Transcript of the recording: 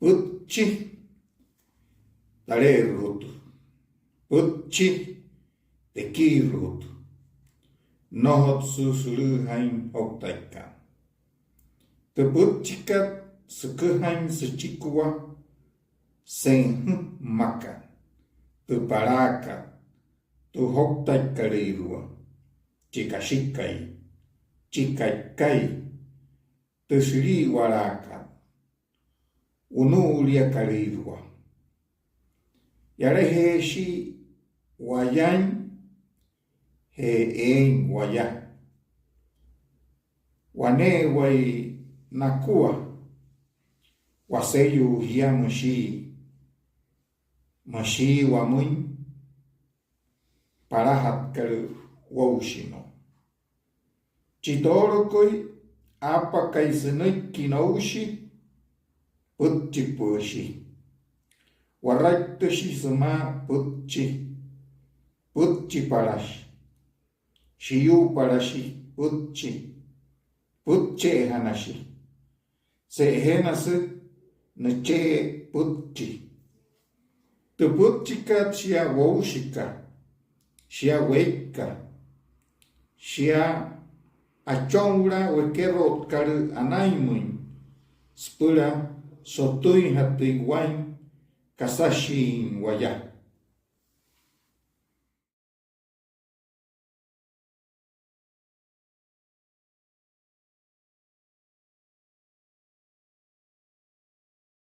Putchi talerut, putchi tekirut, nohot susuluhain oktaika. Teputchikat sekuhain secikua sen makan, teparaka, tu hoktaikarirua, chikashikai, chikaikai, tesiri waraka. Unulia karirua. Yare shi wayan he en waya. Wane wai nakua. Waseyu hia mashi. Mashi wamun. Parahat kal waushino. Chitoro koi apa kaisenoi kinaushi. Putchi pushi. Warraktashi sama putchi. Putchi parashi. Shiyu parashi putchi. Putche hanashi. Se henasu nache putchi. Tu putchika shia waushika. Shia weka. Shia achongra wekero karu anaimun. Spura Sotui hatui wain kasashi waya.